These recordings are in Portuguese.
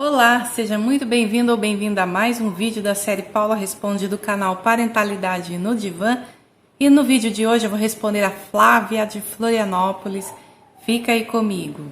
Olá, seja muito bem-vindo ou bem-vinda a mais um vídeo da série Paula Responde do canal Parentalidade no Divã. E no vídeo de hoje eu vou responder a Flávia de Florianópolis. Fica aí comigo.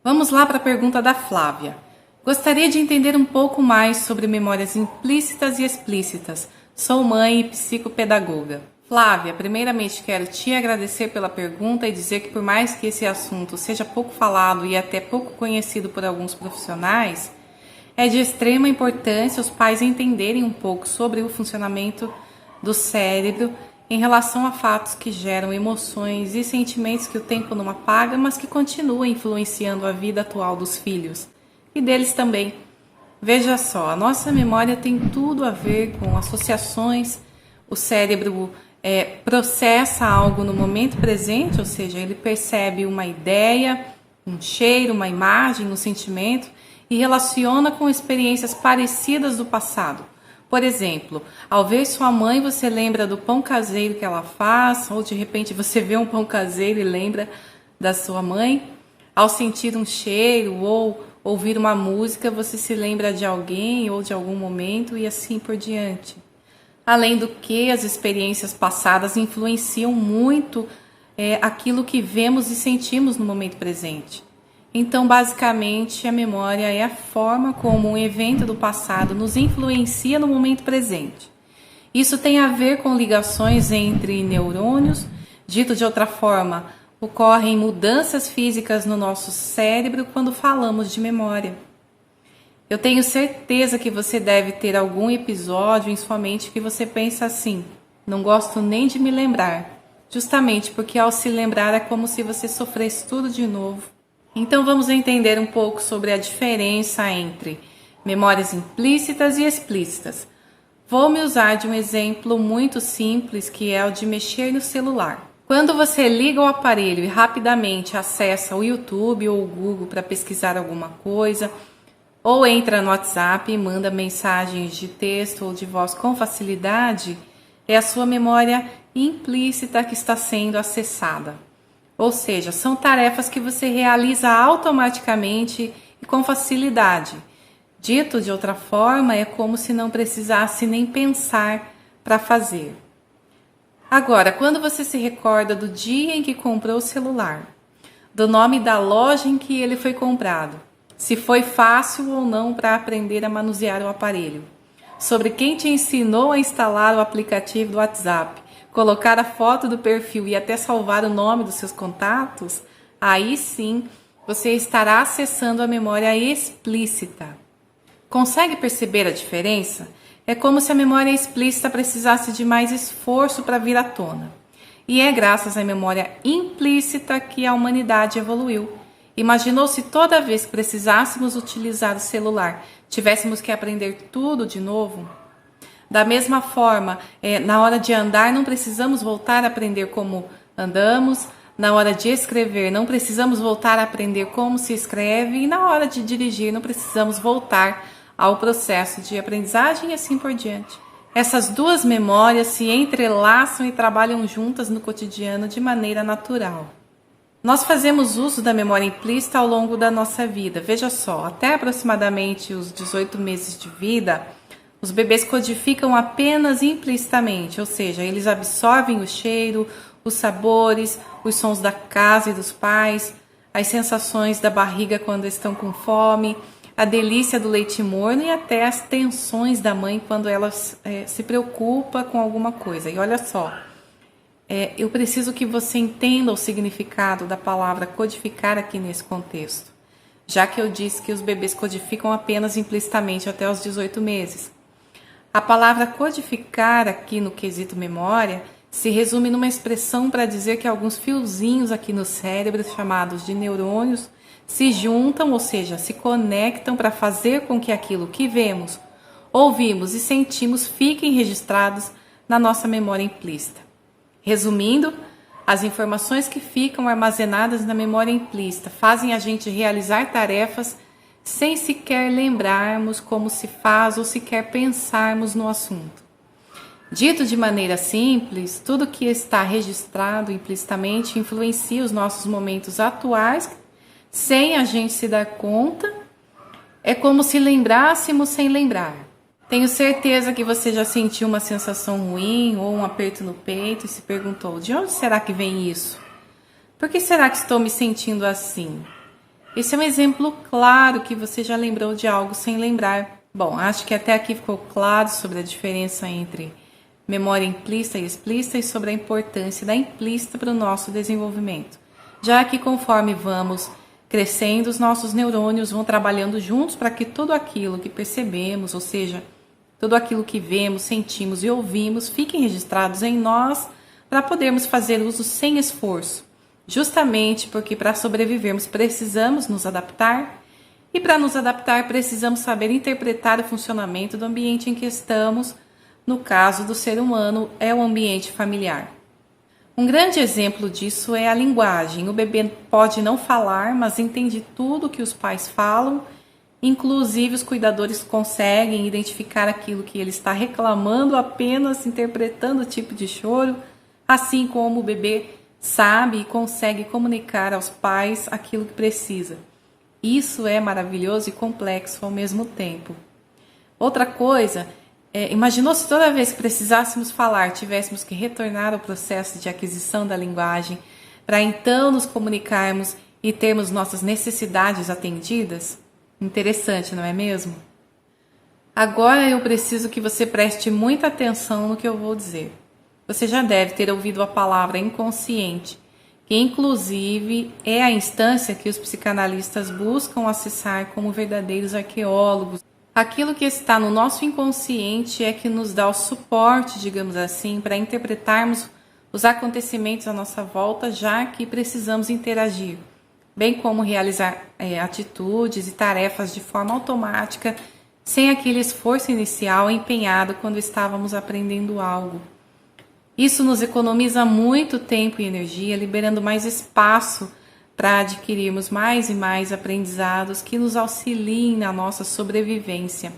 Vamos lá para a pergunta da Flávia. Gostaria de entender um pouco mais sobre memórias implícitas e explícitas. Sou mãe e psicopedagoga. Flávia, primeiramente quero te agradecer pela pergunta e dizer que por mais que esse assunto seja pouco falado e até pouco conhecido por alguns profissionais, é de extrema importância os pais entenderem um pouco sobre o funcionamento do cérebro em relação a fatos que geram emoções e sentimentos que o tempo não apaga, mas que continuam influenciando a vida atual dos filhos e deles também. Veja só, a nossa memória tem tudo a ver com associações. O cérebro processa algo no momento presente, ou seja, ele percebe uma ideia, um cheiro, uma imagem, um sentimento e relaciona com experiências parecidas do passado. Por exemplo, ao ver sua mãe, você lembra do pão caseiro que ela faz, ou de repente você vê um pão caseiro e lembra da sua mãe. Ao sentir um cheiro ou ouvir uma música, você se lembra de alguém ou de algum momento e assim por diante. Além do que, as experiências passadas influenciam muito aquilo que vemos e sentimos no momento presente. Então, basicamente, a memória é a forma como um evento do passado nos influencia no momento presente. Isso tem a ver com ligações entre neurônios. Dito de outra forma, ocorrem mudanças físicas no nosso cérebro quando falamos de memória. Eu tenho certeza que você deve ter algum episódio em sua mente que você pensa assim: não gosto nem de me lembrar, justamente porque ao se lembrar é como se você sofresse tudo de novo. Então vamos entender um pouco sobre a diferença entre memórias implícitas e explícitas. Vou me usar de um exemplo muito simples, que é o de mexer no celular. Quando você liga o aparelho e rapidamente acessa o YouTube ou o Google para pesquisar alguma coisa, ou entra no WhatsApp e manda mensagens de texto ou de voz com facilidade, é a sua memória implícita que está sendo acessada. Ou seja, são tarefas que você realiza automaticamente e com facilidade. Dito de outra forma, é como se não precisasse nem pensar para fazer. Agora, quando você se recorda do dia em que comprou o celular, do nome da loja em que ele foi comprado, se foi fácil ou não para aprender a manusear o aparelho, sobre quem te ensinou a instalar o aplicativo do WhatsApp, colocar a foto do perfil e até salvar o nome dos seus contatos, aí sim você estará acessando a memória explícita. Consegue perceber a diferença? É como se a memória explícita precisasse de mais esforço para vir à tona. E é graças à memória implícita que a humanidade evoluiu. Imaginou se toda vez que precisássemos utilizar o celular, tivéssemos que aprender tudo de novo? Da mesma forma, na hora de andar não precisamos voltar a aprender como andamos, na hora de escrever não precisamos voltar a aprender como se escreve e na hora de dirigir não precisamos voltar ao processo de aprendizagem e assim por diante. Essas duas memórias se entrelaçam e trabalham juntas no cotidiano de maneira natural. Nós fazemos uso da memória implícita ao longo da nossa vida. Veja só, até aproximadamente os 18 meses de vida, os bebês codificam apenas implicitamente, ou seja, eles absorvem o cheiro, os sabores, os sons da casa e dos pais, as sensações da barriga quando estão com fome, a delícia do leite morno e até as tensões da mãe quando ela se preocupa com alguma coisa. E olha só, eu preciso que você entenda o significado da palavra codificar aqui nesse contexto, já que eu disse que os bebês codificam apenas implicitamente até os 18 meses. A palavra codificar aqui no quesito memória se resume numa expressão para dizer que alguns fiozinhos aqui no cérebro, chamados de neurônios, se juntam, ou seja, se conectam para fazer com que aquilo que vemos, ouvimos e sentimos fiquem registrados na nossa memória implícita. Resumindo, as informações que ficam armazenadas na memória implícita fazem a gente realizar tarefas sem sequer lembrarmos como se faz ou sequer pensarmos no assunto. Dito de maneira simples, tudo que está registrado implicitamente influencia os nossos momentos atuais, sem a gente se dar conta. É como se lembrássemos sem lembrar. Tenho certeza que você já sentiu uma sensação ruim ou um aperto no peito e se perguntou: de onde será que vem isso? Por que será que estou me sentindo assim? Esse é um exemplo claro que você já lembrou de algo sem lembrar. Bom, acho que até aqui ficou claro sobre a diferença entre memória implícita e explícita e sobre a importância da implícita para o nosso desenvolvimento, já que conforme vamos crescendo, os nossos neurônios vão trabalhando juntos para que tudo aquilo que percebemos, ou seja, tudo aquilo que vemos, sentimos e ouvimos, fiquem registrados em nós para podermos fazer uso sem esforço, justamente porque para sobrevivermos precisamos nos adaptar e para nos adaptar precisamos saber interpretar o funcionamento do ambiente em que estamos. No caso do ser humano, é o ambiente familiar. Um grande exemplo disso é a linguagem. O bebê pode não falar, mas entende tudo que os pais falam. Inclusive, os cuidadores conseguem identificar aquilo que ele está reclamando apenas interpretando o tipo de choro, assim como o bebê sabe e consegue comunicar aos pais aquilo que precisa. Isso é maravilhoso e complexo ao mesmo tempo. Outra coisa, imaginou se toda vez que precisássemos falar, tivéssemos que retornar ao processo de aquisição da linguagem para então nos comunicarmos e termos nossas necessidades atendidas? Interessante, não é mesmo? Agora eu preciso que você preste muita atenção no que eu vou dizer. Você já deve ter ouvido a palavra inconsciente, que inclusive é a instância que os psicanalistas buscam acessar como verdadeiros arqueólogos. Aquilo que está no nosso inconsciente é que nos dá o suporte, digamos assim, para interpretarmos os acontecimentos à nossa volta, já que precisamos interagir, bem como realizar atitudes e tarefas de forma automática, sem aquele esforço inicial empenhado quando estávamos aprendendo algo. Isso nos economiza muito tempo e energia, liberando mais espaço para adquirirmos mais e mais aprendizados que nos auxiliem na nossa sobrevivência.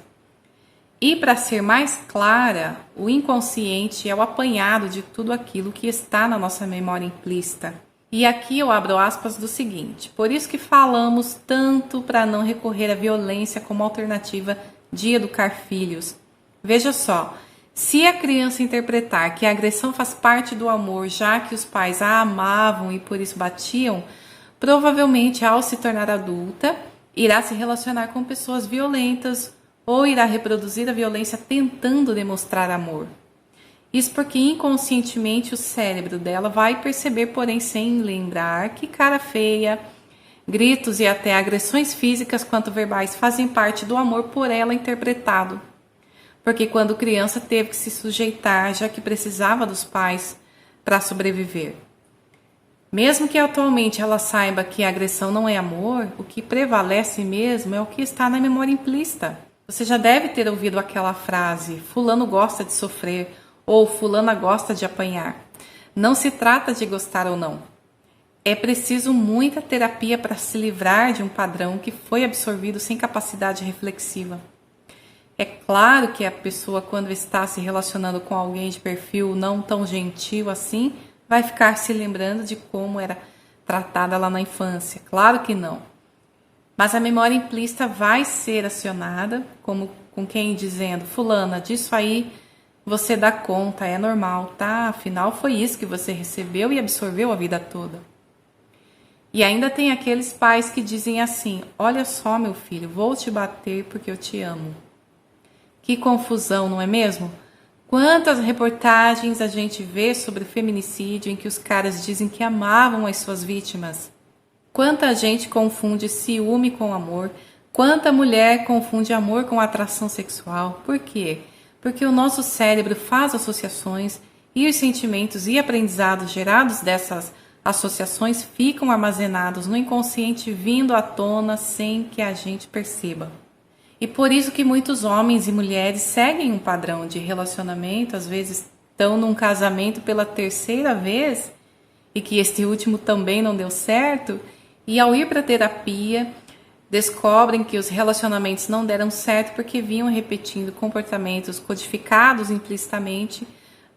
E para ser mais clara, o inconsciente é o apanhado de tudo aquilo que está na nossa memória implícita. E aqui eu abro aspas do seguinte: por isso que falamos tanto para não recorrer à violência como alternativa de educar filhos. Veja só, se a criança interpretar que a agressão faz parte do amor, já que os pais a amavam e por isso batiam, provavelmente, ao se tornar adulta, irá se relacionar com pessoas violentas ou irá reproduzir a violência tentando demonstrar amor. Isso porque inconscientemente o cérebro dela vai perceber, porém sem lembrar, que cara feia, gritos e até agressões físicas quanto verbais fazem parte do amor por ela interpretado. Porque quando criança teve que se sujeitar, já que precisava dos pais para sobreviver. Mesmo que atualmente ela saiba que a agressão não é amor, o que prevalece mesmo é o que está na memória implícita. Você já deve ter ouvido aquela frase: fulano gosta de sofrer ou fulana gosta de apanhar. Não se trata de gostar ou não. É preciso muita terapia para se livrar de um padrão que foi absorvido sem capacidade reflexiva. É claro que a pessoa, quando está se relacionando com alguém de perfil não tão gentil assim, vai ficar se lembrando de como era tratada lá na infância. Claro que não. Mas a memória implícita vai ser acionada, como com quem dizendo: fulana, disso aí você dá conta, é normal, tá? Afinal foi isso que você recebeu e absorveu a vida toda. E ainda tem aqueles pais que dizem assim: olha só, meu filho, vou te bater porque eu te amo. Que confusão, não é mesmo? Quantas reportagens a gente vê sobre feminicídio em que os caras dizem que amavam as suas vítimas? Quanta gente confunde ciúme com amor? Quanta mulher confunde amor com atração sexual? Por quê? Porque o nosso cérebro faz associações e os sentimentos e aprendizados gerados dessas associações ficam armazenados no inconsciente, vindo à tona sem que a gente perceba. E por isso que muitos homens e mulheres seguem um padrão de relacionamento, às vezes estão num casamento pela terceira vez e que este último também não deu certo, e ao ir para a terapia Descobrem que os relacionamentos não deram certo porque vinham repetindo comportamentos codificados implicitamente,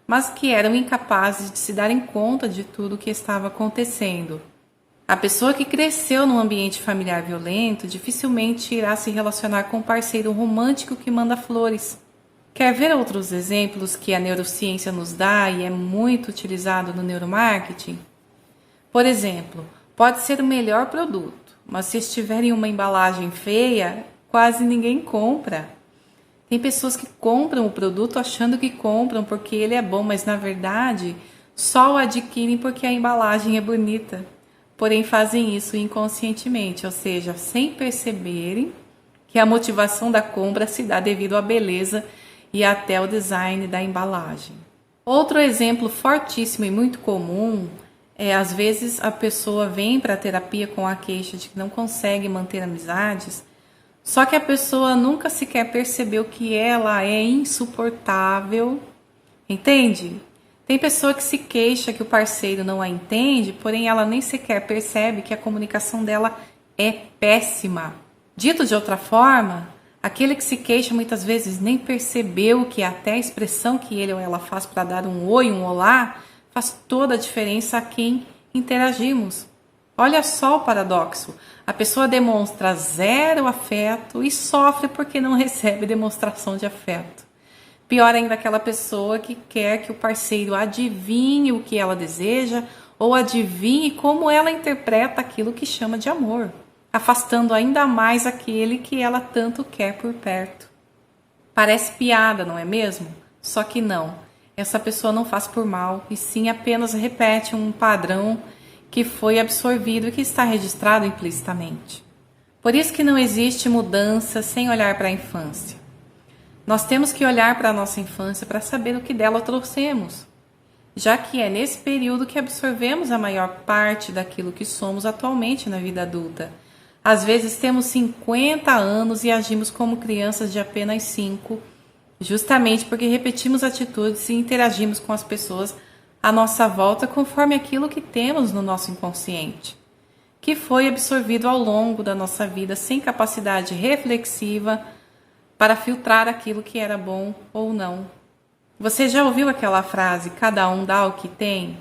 mas que eram incapazes de se darem conta de tudo o que estava acontecendo. A pessoa que cresceu num ambiente familiar violento dificilmente irá se relacionar com um parceiro romântico que manda flores. Quer ver outros exemplos que a neurociência nos dá e é muito utilizado no neuromarketing? Por exemplo, pode ser o melhor produto, mas se estiver em uma embalagem feia, quase ninguém compra. Tem pessoas que compram o produto achando que compram porque ele é bom, mas na verdade só o adquirem porque a embalagem é bonita. Porém fazem isso inconscientemente, ou seja, sem perceberem que a motivação da compra se dá devido à beleza e até o design da embalagem. Outro exemplo fortíssimo e muito comum é, às vezes, a pessoa vem para a terapia com a queixa de que não consegue manter amizades, só que a pessoa nunca sequer percebeu que ela é insuportável, entende? Tem pessoa que se queixa que o parceiro não a entende, porém ela nem sequer percebe que a comunicação dela é péssima. Dito de outra forma, aquele que se queixa muitas vezes nem percebeu que até a expressão que ele ou ela faz para dar um oi, um olá, faz toda a diferença a quem interagimos. Olha só o paradoxo. A pessoa demonstra zero afeto e sofre porque não recebe demonstração de afeto. Pior ainda, aquela pessoa que quer que o parceiro adivinhe o que ela deseja ou adivinhe como ela interpreta aquilo que chama de amor, afastando ainda mais aquele que ela tanto quer por perto. Parece piada, não é mesmo? Só que não. Essa pessoa não faz por mal, e sim apenas repete um padrão que foi absorvido e que está registrado implicitamente. Por isso que não existe mudança sem olhar para a infância. Nós temos que olhar para a nossa infância para saber o que dela trouxemos, já que é nesse período que absorvemos a maior parte daquilo que somos atualmente na vida adulta. Às vezes temos 50 anos e agimos como crianças de apenas 5, justamente porque repetimos atitudes e interagimos com as pessoas à nossa volta conforme aquilo que temos no nosso inconsciente, que foi absorvido ao longo da nossa vida sem capacidade reflexiva para filtrar aquilo que era bom ou não. Você já ouviu aquela frase, cada um dá o que tem?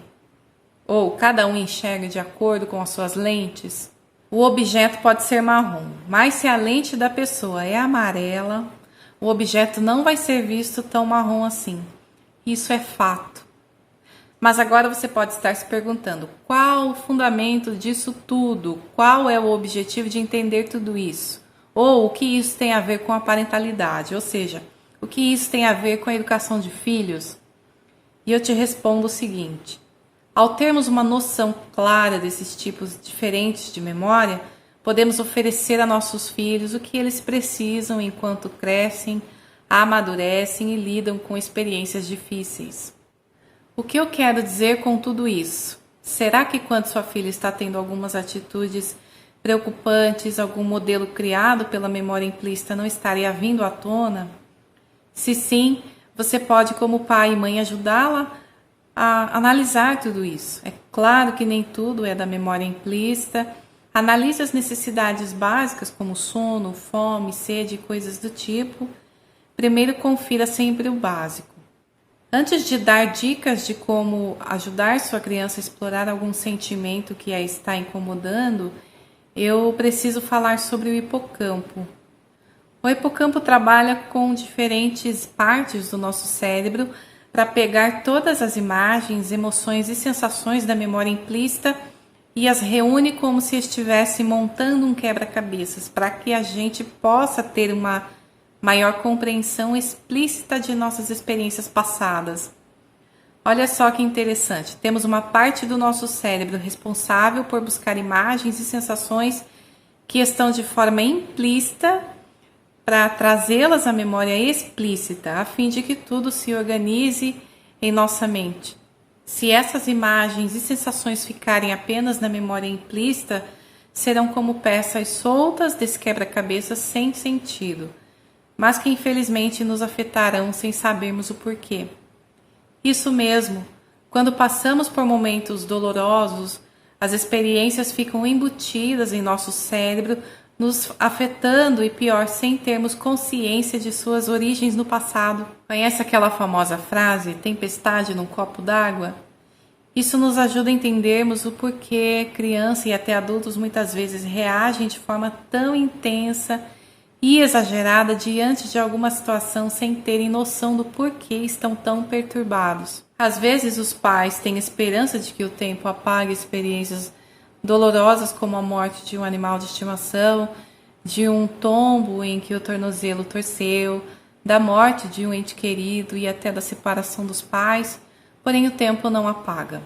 Ou cada um enxerga de acordo com as suas lentes? O objeto pode ser marrom, mas se a lente da pessoa é amarela, o objeto não vai ser visto tão marrom assim. Isso é fato. Mas agora você pode estar se perguntando, qual o fundamento disso tudo? Qual é o objetivo de entender tudo isso? Ou o que isso tem a ver com a parentalidade? Ou seja, o que isso tem a ver com a educação de filhos? E eu te respondo o seguinte. Ao termos uma noção clara desses tipos diferentes de memória, podemos oferecer a nossos filhos o que eles precisam enquanto crescem, amadurecem e lidam com experiências difíceis. O que eu quero dizer com tudo isso? Será que quando sua filha está tendo algumas atitudes preocupantes, algum modelo criado pela memória implícita não estaria vindo à tona? Se sim, você pode, como pai e mãe, ajudá-la a analisar tudo isso. É claro que nem tudo é da memória implícita. Analise as necessidades básicas como sono, fome, sede e coisas do tipo. Primeiro, confira sempre o básico. Antes de dar dicas de como ajudar sua criança a explorar algum sentimento que a está incomodando, eu preciso falar sobre o hipocampo. O hipocampo trabalha com diferentes partes do nosso cérebro para pegar todas as imagens, emoções e sensações da memória implícita e as reúne como se estivesse montando um quebra-cabeças para que a gente possa ter uma maior compreensão explícita de nossas experiências passadas. Olha só que interessante, temos uma parte do nosso cérebro responsável por buscar imagens e sensações que estão de forma implícita para trazê-las à memória explícita, a fim de que tudo se organize em nossa mente. Se essas imagens e sensações ficarem apenas na memória implícita, serão como peças soltas desse quebra-cabeças sem sentido, mas que infelizmente nos afetarão sem sabermos o porquê. Isso mesmo, quando passamos por momentos dolorosos, as experiências ficam embutidas em nosso cérebro nos afetando e pior, sem termos consciência de suas origens no passado. Conhece aquela famosa frase, tempestade num copo d'água? Isso nos ajuda a entendermos o porquê criança e até adultos muitas vezes reagem de forma tão intensa e exagerada diante de alguma situação sem terem noção do porquê estão tão perturbados. Às vezes os pais têm esperança de que o tempo apague experiências dolorosas como a morte de um animal de estimação, de um tombo em que o tornozelo torceu, da morte de um ente querido e até da separação dos pais, porém o tempo não apaga.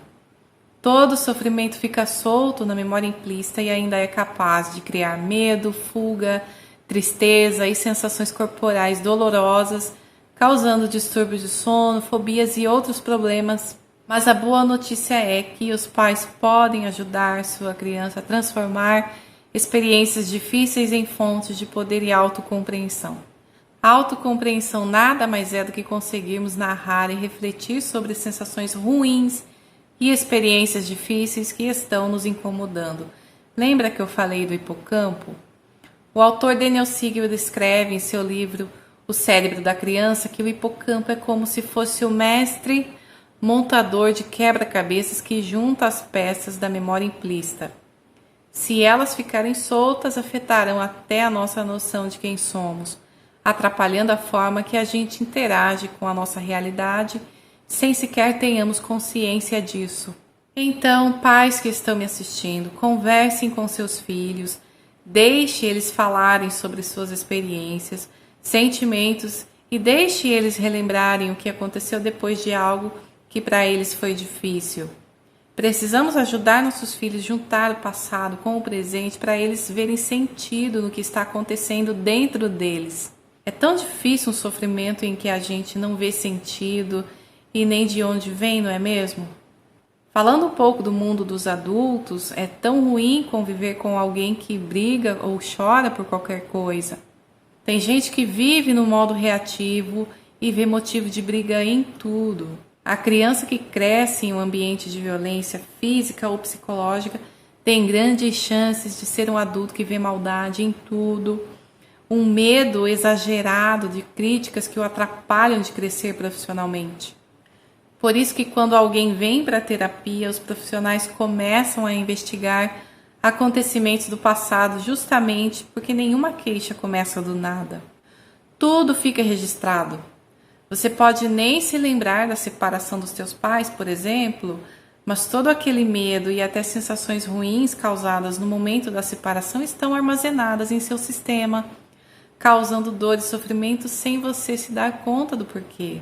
Todo sofrimento fica solto na memória implícita e ainda é capaz de criar medo, fuga, tristeza e sensações corporais dolorosas, causando distúrbios de sono, fobias e outros problemas. Mas a boa notícia é que os pais podem ajudar sua criança a transformar experiências difíceis em fontes de poder e autocompreensão. A autocompreensão nada mais é do que conseguirmos narrar e refletir sobre sensações ruins e experiências difíceis que estão nos incomodando. Lembra que eu falei do hipocampo? O autor Daniel Siegel descreve em seu livro O Cérebro da Criança que o hipocampo é como se fosse o mestre montador de quebra-cabeças que junta as peças da memória implícita. Se elas ficarem soltas, afetarão até a nossa noção de quem somos, atrapalhando a forma que a gente interage com a nossa realidade, sem sequer tenhamos consciência disso. Então, pais que estão me assistindo, conversem com seus filhos, deixe eles falarem sobre suas experiências, sentimentos e deixe eles relembrarem o que aconteceu depois de algo que para eles foi difícil. Precisamos ajudar nossos filhos a juntar o passado com o presente para eles verem sentido no que está acontecendo dentro deles. É tão difícil um sofrimento em que a gente não vê sentido e nem de onde vem, não é mesmo? Falando um pouco do mundo dos adultos, é tão ruim conviver com alguém que briga ou chora por qualquer coisa. Tem gente que vive no modo reativo e vê motivo de briga em tudo. A criança que cresce em um ambiente de violência física ou psicológica tem grandes chances de ser um adulto que vê maldade em tudo, um medo exagerado de críticas que o atrapalham de crescer profissionalmente. Por isso que quando alguém vem para a terapia, os profissionais começam a investigar acontecimentos do passado justamente porque nenhuma queixa começa do nada. Tudo fica registrado. Você pode nem se lembrar da separação dos teus pais, por exemplo, mas todo aquele medo e até sensações ruins causadas no momento da separação estão armazenadas em seu sistema, causando dor e sofrimento sem você se dar conta do porquê.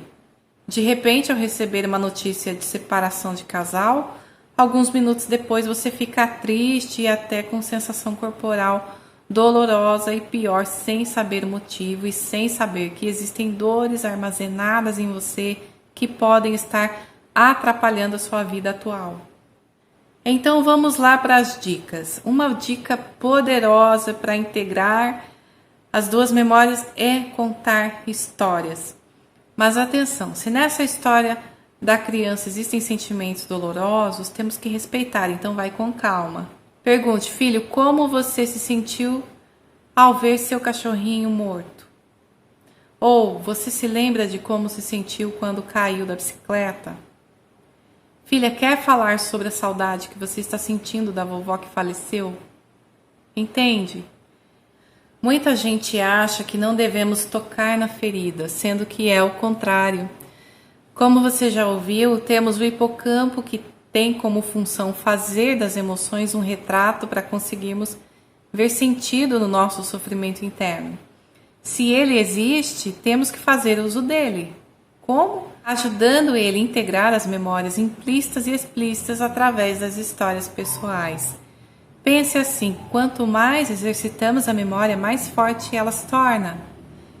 De repente, ao receber uma notícia de separação de casal, alguns minutos depois você fica triste e até com sensação corporal dolorosa e pior, sem saber o motivo e sem saber que existem dores armazenadas em você que podem estar atrapalhando a sua vida atual. Então vamos lá para as dicas. Uma dica poderosa para integrar as duas memórias é contar histórias. Mas atenção, se nessa história da criança existem sentimentos dolorosos, temos que respeitar, então vai com calma. Pergunte, filho, como você se sentiu ao ver seu cachorrinho morto? Ou você se lembra de como se sentiu quando caiu da bicicleta? Filha, quer falar sobre a saudade que você está sentindo da vovó que faleceu? Entende? Muita gente acha que não devemos tocar na ferida, sendo que é o contrário. Como você já ouviu, temos o hipocampo que tem como função fazer das emoções um retrato para conseguirmos ver sentido no nosso sofrimento interno. Se ele existe, temos que fazer uso dele. Como? Ajudando ele a integrar as memórias implícitas e explícitas através das histórias pessoais. Pense assim, quanto mais exercitamos a memória, mais forte ela se torna.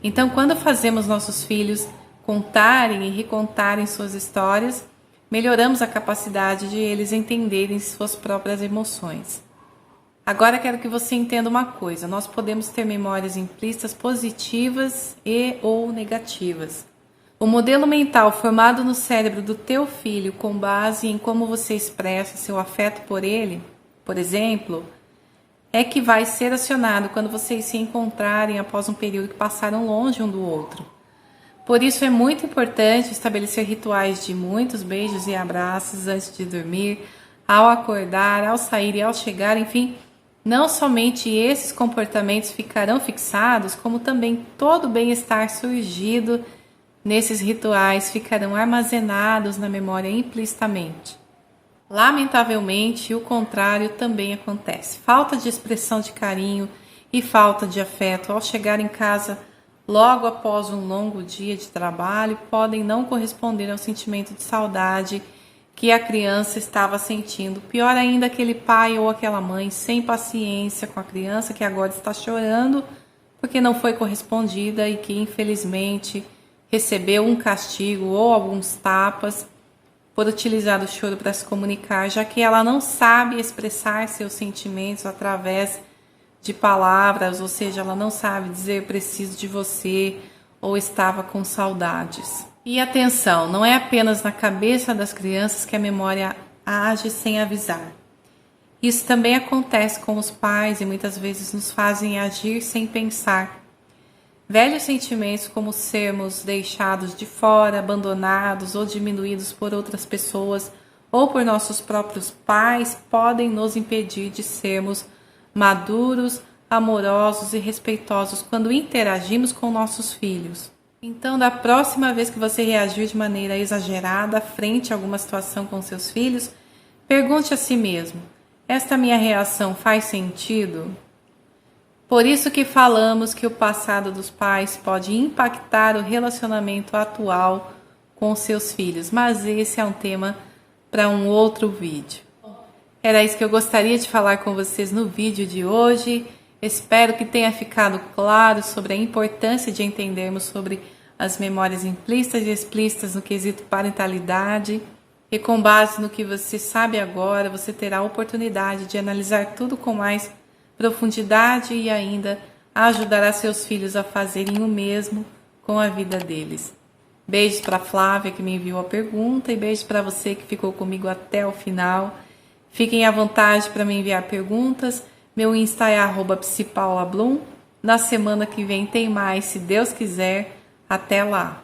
Então, quando fazemos nossos filhos contarem e recontarem suas histórias, melhoramos a capacidade de eles entenderem suas próprias emoções. Agora quero que você entenda uma coisa, nós podemos ter memórias implícitas positivas e ou negativas. O modelo mental formado no cérebro do teu filho com base em como você expressa seu afeto por ele, por exemplo, é que vai ser acionado quando vocês se encontrarem após um período que passaram longe um do outro. Por isso é muito importante estabelecer rituais de muitos beijos e abraços antes de dormir, ao acordar, ao sair e ao chegar, enfim. Não somente esses comportamentos ficarão fixados, como também todo o bem-estar surgido nesses rituais ficarão armazenados na memória implicitamente. Lamentavelmente, o contrário também acontece. Falta de expressão de carinho e falta de afeto ao chegar em casa logo após um longo dia de trabalho podem não corresponder ao sentimento de saudade que a criança estava sentindo. Pior ainda, aquele pai ou aquela mãe sem paciência com a criança que agora está chorando porque não foi correspondida e que infelizmente recebeu um castigo ou alguns tapas por utilizar o choro para se comunicar, já que ela não sabe expressar seus sentimentos através de palavras, ou seja, ela não sabe dizer preciso de você ou estava com saudades. E atenção, não é apenas na cabeça das crianças que a memória age sem avisar. Isso também acontece com os pais e muitas vezes nos fazem agir sem pensar. Velhos sentimentos como sermos deixados de fora, abandonados ou diminuídos por outras pessoas ou por nossos próprios pais podem nos impedir de sermos maduros, amorosos e respeitosos quando interagimos com nossos filhos. Então, da próxima vez que você reagir de maneira exagerada frente a alguma situação com seus filhos, pergunte a si mesmo: esta minha reação faz sentido? Por isso que falamos que o passado dos pais pode impactar o relacionamento atual com seus filhos, mas esse é um tema para um outro vídeo. Era isso que eu gostaria de falar com vocês no vídeo de hoje. Espero que tenha ficado claro sobre a importância de entendermos sobre as memórias implícitas e explícitas no quesito parentalidade. E com base no que você sabe agora, você terá a oportunidade de analisar tudo com mais profundidade e ainda ajudará seus filhos a fazerem o mesmo com a vida deles. Beijos para a Flávia, que me enviou a pergunta, e beijos para você que ficou comigo até o final. Fiquem à vontade para me enviar perguntas. Meu Insta é @psipaulablum. Na semana que vem tem mais, se Deus quiser. Até lá!